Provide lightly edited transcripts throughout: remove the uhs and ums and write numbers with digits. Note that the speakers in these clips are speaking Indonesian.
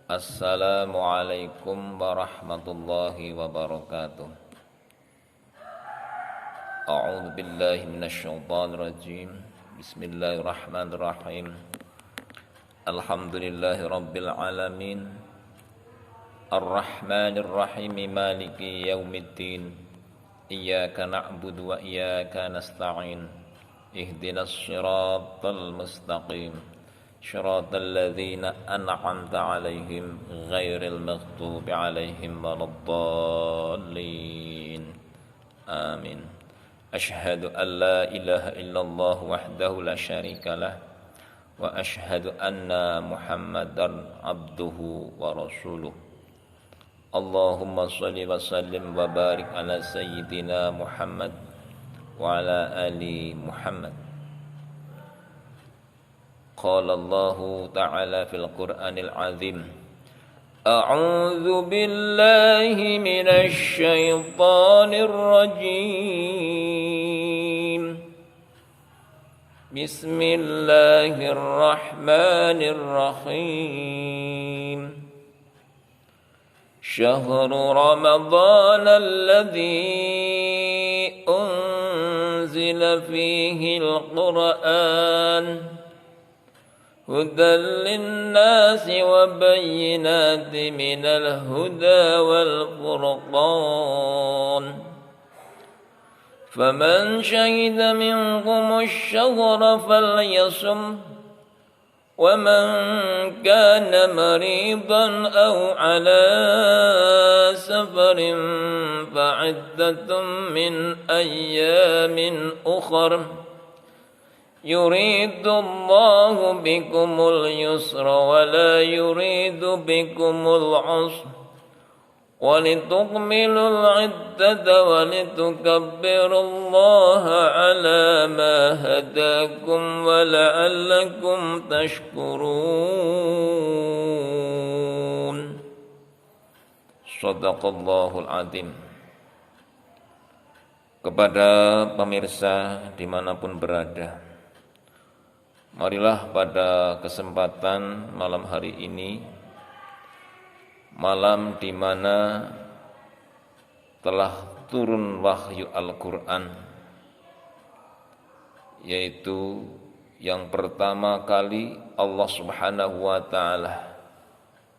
Assalamualaikum warahmatullahi wabarakatuh. A'udzu billahi minasyaitonir rajim. Bismillahirrahmanirrahim. Alhamdulillahi rabbil alamin. Arrahmanir rahim, maliki yaumiddin. Iyyaka na'budu wa iyyaka nasta'in. Ihdinas shiratal mustaqim. Shiratal ladzina an'amta 'alaihim ghairil maghdubi 'alaihim waladdallin. Amin. Asyhadu an la ilaha illallah wahdahu la syarikalah wa asyhadu anna Muhammadan abduhu wa rasuluh. Allahumma shalli wa sallim wa barik ala sayyidina Muhammad wa ala ali Muhammad. Qala Allah ta'ala fil Qur'anil azim. A'udzu billahi minasy syaithanir rajim. Bismillahirrahmanirrahim. Syahrul Ramadan alladzi unzila fihi al-Qur'an هدى للناس وبينات من الهدى والفرقان فمن شهد منكم الشهر فليصم ومن كان مريضا أو على سفر فعدة من أيام أخر يريد الله بكم اليسر ولا يريد بكم العسر ولتكملوا العدة ولتكبروا الله على ما هداكم ولعلكم تشكرون. Shadaqallahul azim. Kepada pemirsa dimanapun berada, marilah pada kesempatan malam hari ini, malam di mana telah turun wahyu Al-Quran, yaitu yang pertama kali Allah Subhanahu wa Ta'ala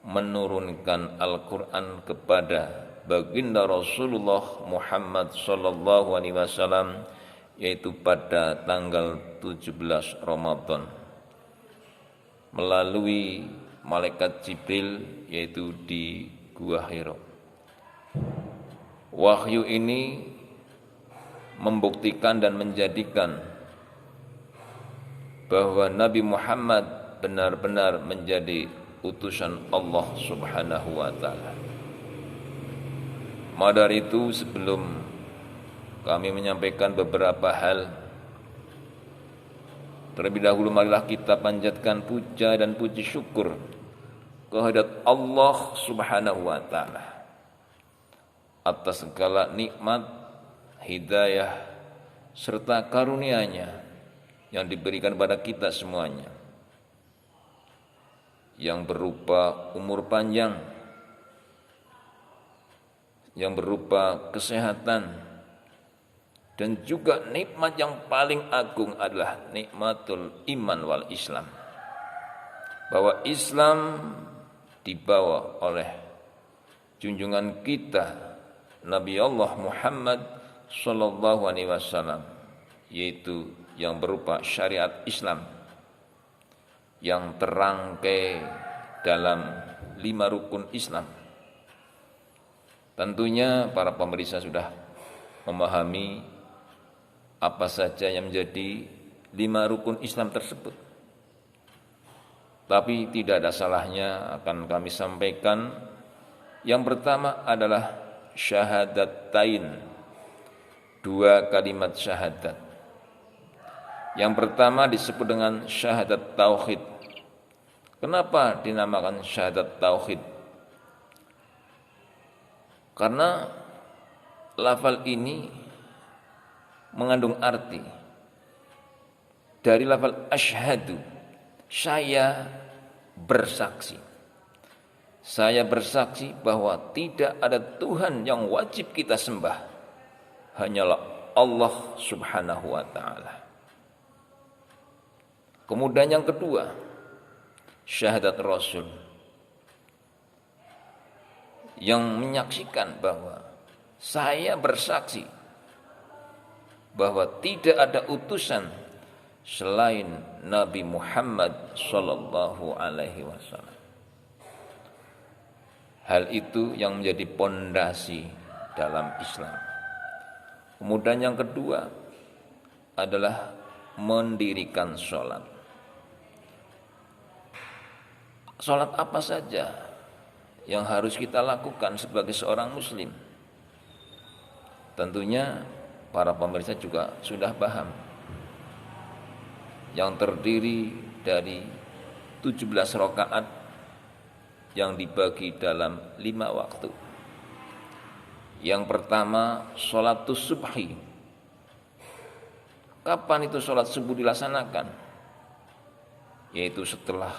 menurunkan Al-Quran kepada baginda Rasulullah Muhammad sallallahu alaihi wasallam, yaitu pada tanggal 17 Ramadan melalui malaikat Jibril, yaitu di Gua Hira. Wahyu ini membuktikan dan menjadikan bahwa Nabi Muhammad benar-benar menjadi utusan Allah Subhanahu wa Ta'ala. Maka dari itu, sebelum kami menyampaikan beberapa hal, terlebih dahulu marilah kita panjatkan puja dan puji syukur kehadirat Allah Subhanahu wa Ta'ala atas segala nikmat, hidayah serta karunia-Nya yang diberikan pada kita semuanya, yang berupa umur panjang, yang berupa kesehatan, dan juga nikmat yang paling agung adalah nikmatul iman wal Islam. Bahwa Islam dibawa oleh junjungan kita Nabi Allah Muhammad sallallahu alaihi wasallam, yaitu yang berupa syariat Islam yang terangkai dalam 5 rukun Islam. Tentunya para pemirsa sudah memahami apa saja yang menjadi 5 rukun Islam tersebut. Tapi tidak ada salahnya akan kami sampaikan. Yang pertama adalah syahadatain, 2 kalimat syahadat. Yang pertama disebut dengan syahadat tauhid. Kenapa dinamakan syahadat tauhid? Karena lafal ini mengandung arti dari lafal asyhadu, saya bersaksi. Saya bersaksi bahwa tidak ada Tuhan yang wajib kita sembah, hanyalah Allah Subhanahu wa taala. Kemudian yang kedua, syahadat Rasul yang menyaksikan bahwa saya bersaksi bahwa tidak ada utusan selain Nabi Muhammad sallallahu alaihi wasallam. Hal itu yang menjadi pondasi dalam Islam. Kemudian yang kedua adalah mendirikan sholat. Sholat apa saja yang harus kita lakukan sebagai seorang muslim? Tentunya para pemirsa juga sudah paham. Yang terdiri dari 17 rakaat yang dibagi dalam 5 waktu. Yang pertama, sholatus subhi. Kapan itu sholat subuh dilaksanakan? Yaitu setelah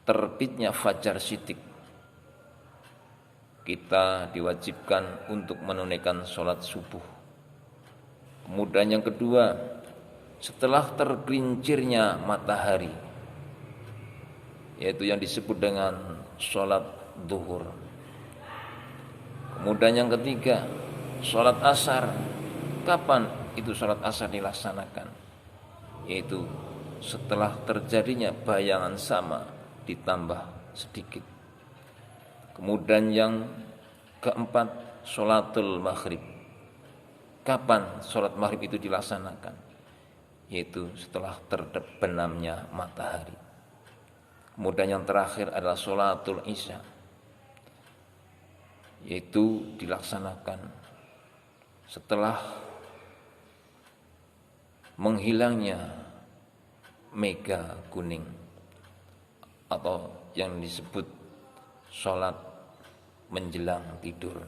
terbitnya fajar shidik. Kita diwajibkan untuk menunaikan sholat subuh. Kemudian yang kedua, setelah tergelincirnya matahari, yaitu yang disebut dengan sholat zuhur. Kemudian yang ketiga, sholat asar. Kapan itu sholat asar dilaksanakan? Yaitu setelah terjadinya bayangan sama ditambah sedikit. Kemudian yang keempat, sholatul maghrib. Kapan sholat maghrib itu dilaksanakan? Yaitu setelah terbenamnya matahari. Kemudian yang terakhir adalah sholatul isya, yaitu dilaksanakan setelah menghilangnya mega kuning atau yang disebut sholat menjelang tidur.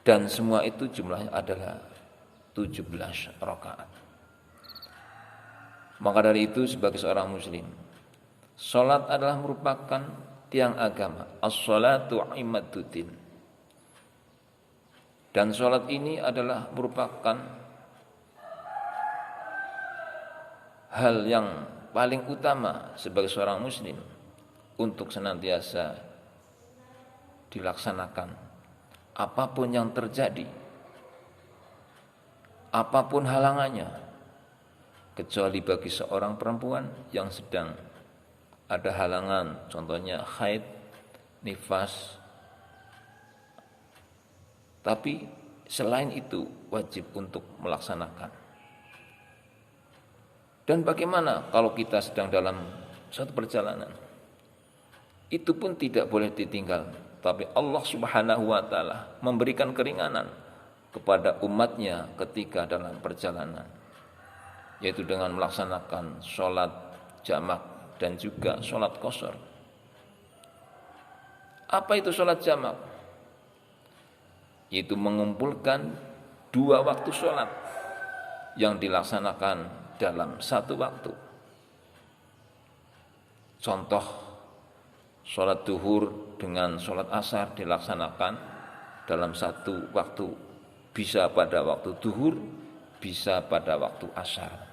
Dan semua itu jumlahnya adalah 17 rakaat. Maka dari itu sebagai seorang muslim, sholat adalah merupakan tiang agama. As-sholatu imaduddin. Dan sholat ini adalah merupakan hal yang paling utama sebagai seorang muslim untuk senantiasa dilaksanakan apapun yang terjadi, apapun halangannya, kecuali bagi seorang perempuan yang sedang ada halangan, contohnya haid, nifas. Tapi selain itu wajib untuk melaksanakan. Dan bagaimana kalau kita sedang dalam suatu perjalanan? Itu pun tidak boleh ditinggal. Tapi Allah Subhanahu wa taala memberikan keringanan kepada umatnya ketika dalam perjalanan, yaitu dengan melaksanakan sholat jamak dan juga sholat qashar. Apa itu sholat jamak? Yaitu mengumpulkan 2 waktu sholat yang dilaksanakan dalam 1 waktu. Contoh, sholat duhur dengan sholat asar dilaksanakan dalam 1 waktu. Bisa pada waktu duhur, bisa pada waktu asar.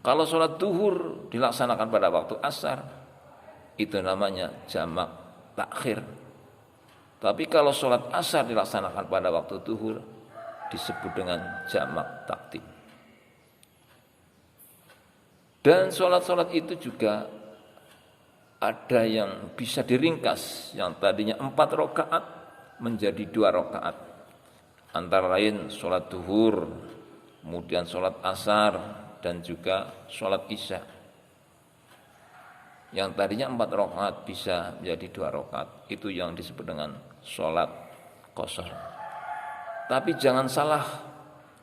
Kalau sholat duhur dilaksanakan pada waktu asar, itu namanya jamak takhir. Tapi kalau sholat asar dilaksanakan pada waktu duhur, disebut dengan jamak takdim. Dan sholat-sholat itu juga ada yang bisa diringkas, yang tadinya 4 rakaat menjadi 2 rakaat. Antara lain sholat duhur, kemudian sholat asar, dan juga sholat isya. Yang tadinya 4 rakaat bisa menjadi 2 rakaat. Itu yang disebut dengan sholat qashar. Tapi jangan salah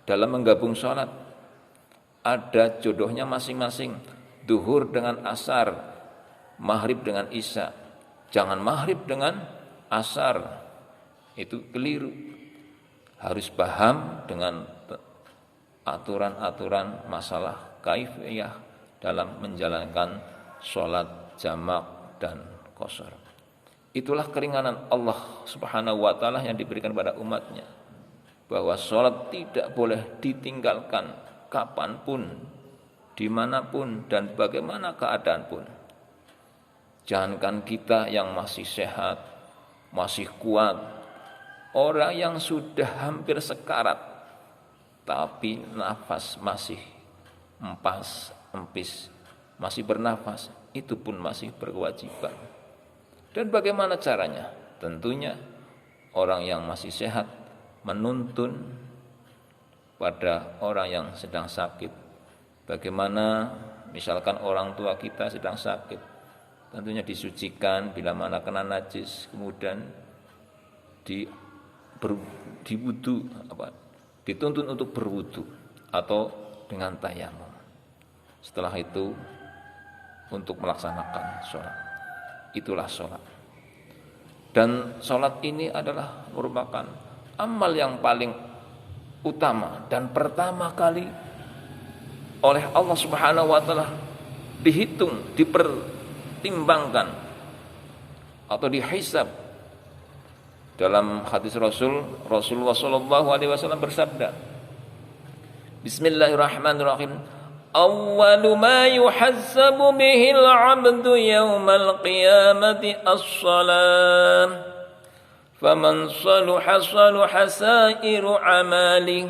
dalam menggabung sholat. Ada jodohnya masing-masing. Duhur dengan asar, maghrib dengan isya. Jangan maghrib dengan asar. Itu keliru. Harus paham dengan aturan-aturan masalah kaifiyah dalam menjalankan sholat jamak dan qasar. Itulah keringanan Allah Subhanahu wa taala yang diberikan pada umatnya, bahwa sholat tidak boleh ditinggalkan kapanpun, dimanapun, dan bagaimana keadaan pun. Jangankan kita yang masih sehat, masih kuat, orang yang sudah hampir sekarat, tapi nafas masih empis, masih bernafas, itu pun masih berkewajiban. Dan bagaimana caranya? Tentunya orang yang masih sehat menuntun pada orang yang sedang sakit. Bagaimana misalkan orang tua kita sedang sakit, tentunya disucikan bila mana kena najis, kemudian dituntun untuk berwudu atau dengan tayamum. Setelah itu untuk melaksanakan sholat. Itulah sholat. Dan sholat ini adalah merupakan amal yang paling utama dan pertama kali oleh Allah Subhanahu wa taala dihitung, dipertimbangkan atau dihisab. Dalam hadis Rasulullah sallallahu alaihi wasallam bersabda, Bismillahirrahmanirrahim. Awwalu ma yuhassabu bihil 'abdu yawmal qiyamati as-shalah. Faman saluha saluha sa'iru 'amalihi,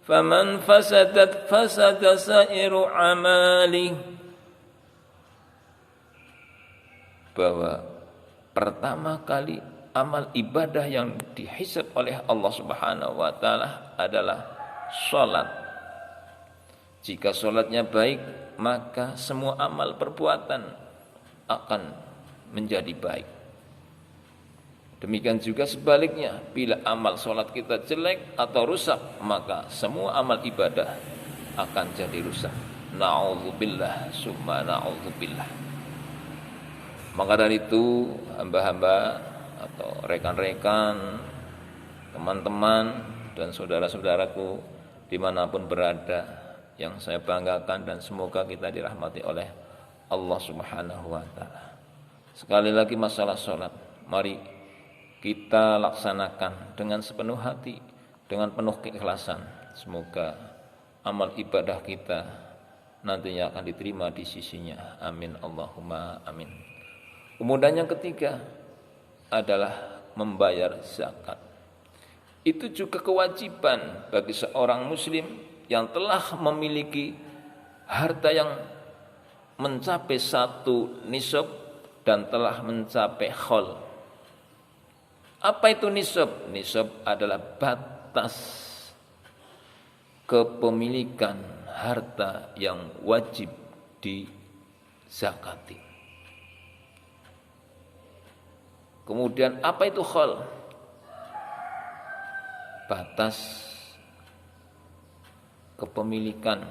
faman fasadat fasada sa'iru 'amalihi. Bahwa pertama kali amal ibadah yang dihisab oleh Allah Subhanahu wa taala adalah salat. Jika salatnya baik, maka semua amal perbuatan akan menjadi baik. Demikian juga sebaliknya, bila amal salat kita jelek atau rusak, maka semua amal ibadah akan jadi rusak. Na'udzubillah summa na'udzubillah. Maka dari itu, hamba-hamba atau rekan-rekan, teman-teman dan saudara-saudaraku dimanapun berada, yang saya banggakan dan semoga kita dirahmati oleh Allah Subhanahu wa taala. Sekali lagi masalah sholat, mari kita laksanakan dengan sepenuh hati, dengan penuh keikhlasan. Semoga amal ibadah kita nantinya akan diterima di sisinya. Amin Allahumma amin. Kemudian yang ketiga adalah membayar zakat. Itu juga kewajiban bagi seorang muslim yang telah memiliki harta yang mencapai 1 nisab dan telah mencapai khol. Apa itu nisab? Nisab adalah batas kepemilikan harta yang wajib dizakati. Kemudian apa itu khol? Batas kepemilikan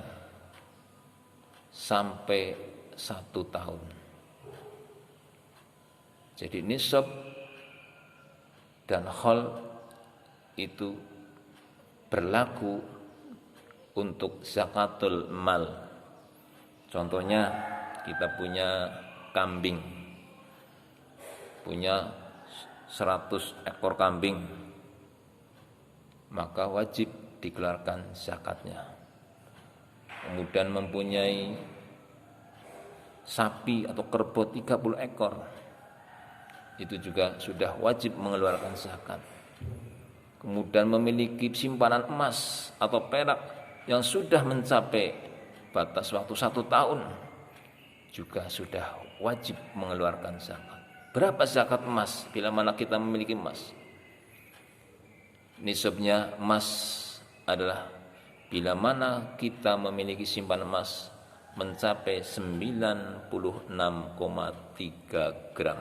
sampai 1 tahun. Jadi nisab dan khol itu berlaku untuk zakatul mal. Contohnya kita punya kambing, punya 100 ekor kambing, maka wajib dikeluarkan zakatnya. Kemudian mempunyai sapi atau kerbau 30 ekor, itu juga sudah wajib mengeluarkan zakat. Kemudian memiliki simpanan emas atau perak yang sudah mencapai batas waktu 1 tahun, juga sudah wajib mengeluarkan zakat. Berapa zakat emas bila mana kita memiliki emas? Nisabnya emas adalah bila mana kita memiliki simpanan emas mencapai 96,3 gram,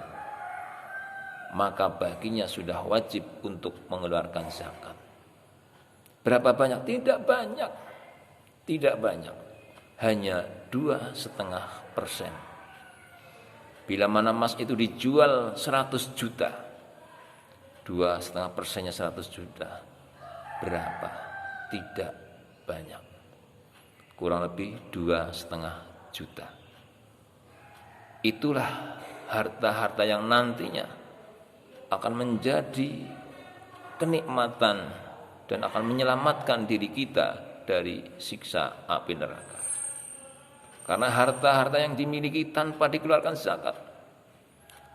maka baginya sudah wajib untuk mengeluarkan zakat. Berapa banyak? Tidak banyak, hanya 2,5%. Bila mana emas itu dijual 100 juta, 2,5%-nya 100 juta, berapa? Tidak banyak, kurang lebih 2,5 juta. Itulah harta-harta yang nantinya akan menjadi kenikmatan dan akan menyelamatkan diri kita dari siksa api neraka. Karena harta-harta yang dimiliki tanpa dikeluarkan zakat,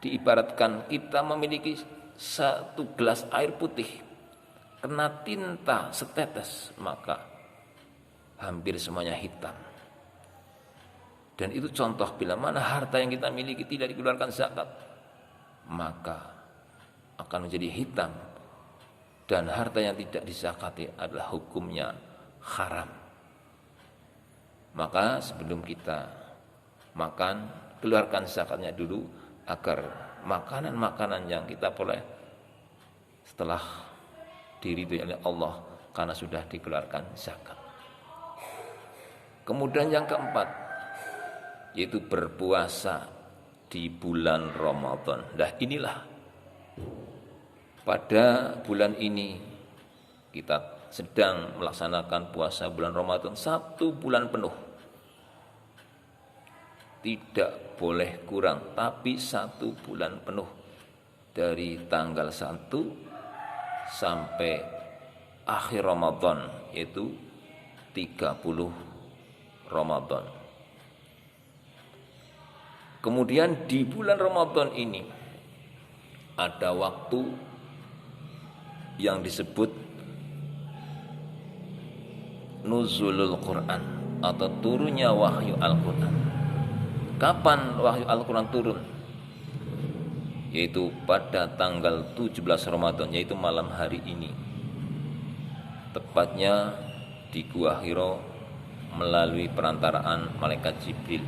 diibaratkan kita memiliki satu gelas air putih, kena tinta setetes, maka hampir semuanya hitam. Dan itu contoh bila mana harta yang kita miliki tidak dikeluarkan zakat, maka akan menjadi hitam. Dan harta yang tidak dizakati adalah hukumnya haram. Maka sebelum kita makan, keluarkan zakatnya dulu agar makanan-makanan yang kita peroleh setelah diridhoi oleh Allah karena sudah dikeluarkan zakat. Kemudian yang keempat, yaitu berpuasa di bulan Ramadan. Nah, inilah pada bulan ini kita sedang melaksanakan puasa bulan Ramadan 1 bulan penuh. Tidak boleh kurang, tapi 1 bulan penuh dari tanggal 1 sampai akhir Ramadan, yaitu 30 Ramadan. Kemudian di bulan Ramadan ini ada waktu yang disebut nuzulul Quran atau turunnya wahyu Al-Quran. Kapan wahyu Al-Quran turun? Yaitu pada tanggal 17 Ramadan, yaitu malam hari ini. Tepatnya di Gua Hiro melalui perantaraan malaikat Jibril.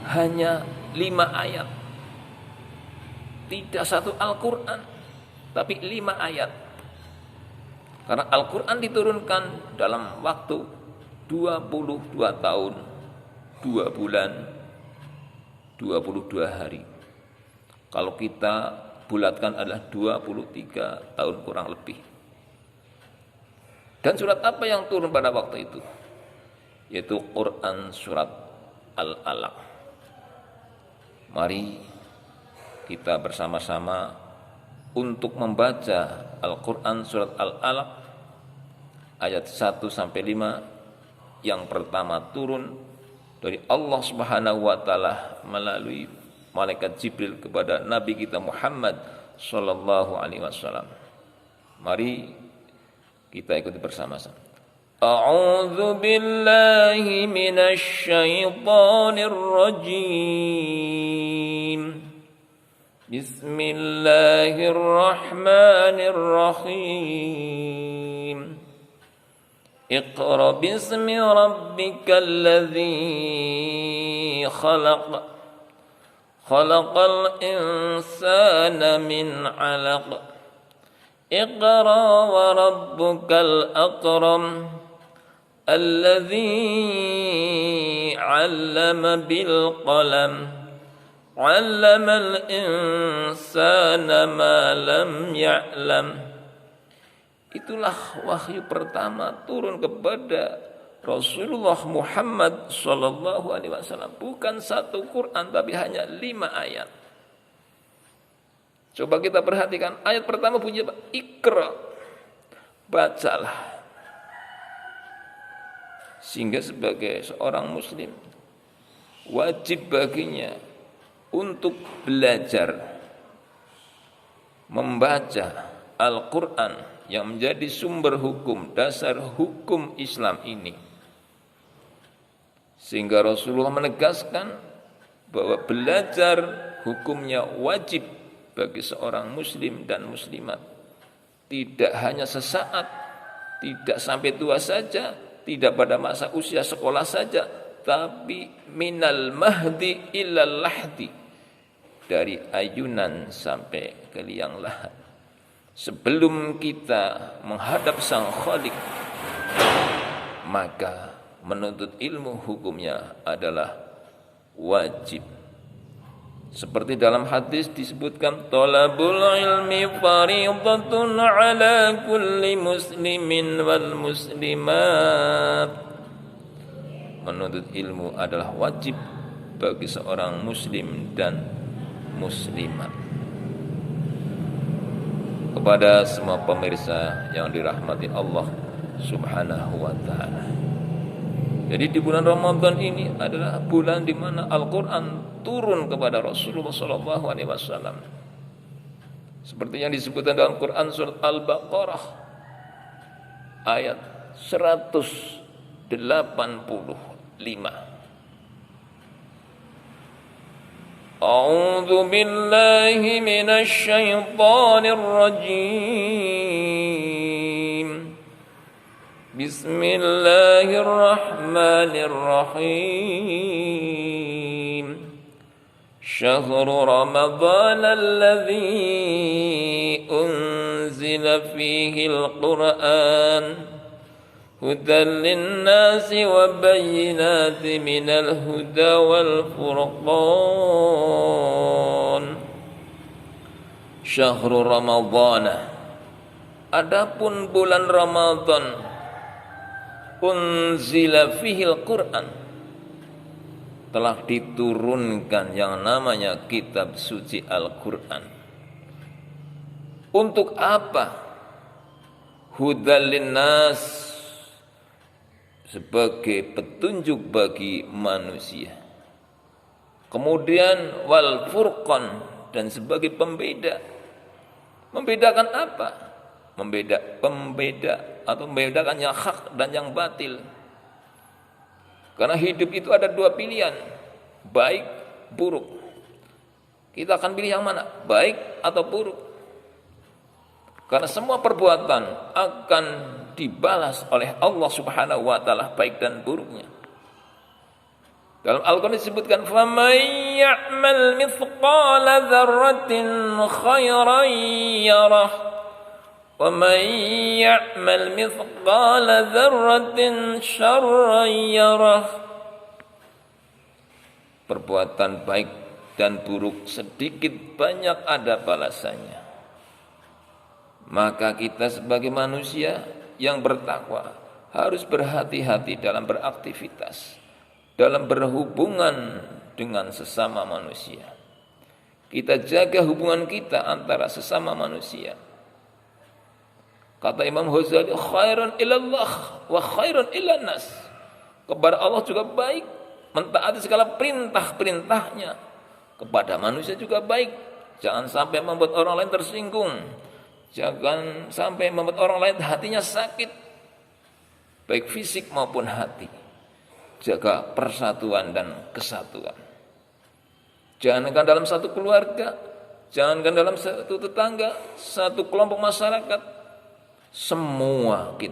Hanya 5 ayat. Tidak satu Al-Quran, tapi 5 ayat. Karena Al-Quran diturunkan dalam waktu 22 tahun, 2 bulan, 22 hari. Kalau kita bulatkan adalah 23 tahun kurang lebih. Dan surat apa yang turun pada waktu itu? Yaitu Quran surat Al-Alaq. Mari kita bersama-sama untuk membaca Al-Quran surat Al-Alaq ayat 1 sampai 5 yang pertama turun dari Allah Subhanahu wa taala melalui malaikat Jibril kepada Nabi kita Muhammad sallallahu alaihi wasallam. Mari kita ikuti bersama-sama. A'udzu billahi minasy syaithanir rajim. Bismillahirrahmanirrahim. Iqra bismi rabbikal ladzi khalaq. Khalaqal insana min 'alaq. Iqra wa rabbukal akram. Alladzi 'allama bil qalam. 'Allamal insana ma lam ya'lam. Itulah wahyu pertama turun kepada Rasulullah Muhammad sallallahu alaihi wasallam. Bukan 1 Quran tapi hanya 5 ayat. Coba kita perhatikan ayat pertama bunyi apa? Iqra. Bacalah. Sehingga sebagai seorang muslim wajib baginya untuk belajar membaca Al-Quran yang menjadi sumber hukum, dasar hukum Islam ini. Sehingga Rasulullah menegaskan bahwa belajar hukumnya wajib bagi seorang muslim dan muslimat. Tidak hanya sesaat, tidak sampai tua saja, tidak pada masa usia sekolah saja, tapi minal mahdi ilal lahdi. Dari ayunan sampai ke liang lahat. Sebelum kita menghadap Sang Khalik, maka menuntut ilmu hukumnya adalah wajib. Seperti dalam hadis disebutkan, talabul ilmi fariidatun ala kulli muslimin wal muslimat. Menuntut ilmu adalah wajib bagi seorang muslim dan muslimat. Kepada semua pemirsa yang dirahmati Allah Subhanahu wa taala. Jadi di bulan Ramadan ini adalah bulan di mana Al-Qur'an turun kepada Rasulullah sallallahu alaihi wasallam. Seperti yang disebutkan dalam Quran surat Al-Baqarah ayat 185. A'udzu billahi minasy syaithanir rajim. Bismillahirrahmanirrahim. Syahrul Ramadan alladzi unzila fihi al-Qur'an hudan lin-nasi wa bayyinatin minal huda wal furqan. Syahrul Ramadan, adapun bulan Ramadan, unzila fihi al-Qur'an, telah diturunkan yang namanya kitab suci Al-Qur'an. Untuk apa? Hudal linnas, sebagai petunjuk bagi manusia. Kemudian wal furqan, dan sebagai pembeda. Membedakan apa? Pembeda atau membedakan yang hak dan yang batil. Karena hidup itu ada dua pilihan, baik, buruk. Kita akan pilih yang mana? Baik atau buruk? Karena semua perbuatan akan dibalas oleh Allah Subhanahu wa taala, baik dan buruknya. Dalam Al-Qur'an disebutkan faman ya'mal mithqala dzarratin khairan yarah wa man ya'mal mithqala dzarratin syarran yarah. Perbuatan baik dan buruk sedikit banyak ada balasannya. Maka kita sebagai manusia yang bertakwa harus berhati-hati dalam beraktivitas, dalam berhubungan dengan sesama manusia. Kita jaga hubungan kita antara sesama manusia. Kata Imam Ghazali, khairun ilallah wa khairun ilan nas. Kepada Allah juga baik, mentaati segala perintah-perintahnya. Kepada manusia juga baik. Jangan sampai membuat orang lain tersinggung. Jangan sampai membuat orang lain hatinya sakit, baik fisik maupun hati. Jaga persatuan dan kesatuan. Jangankan dalam satu keluarga, jangankan dalam satu tetangga, satu kelompok masyarakat, semua kita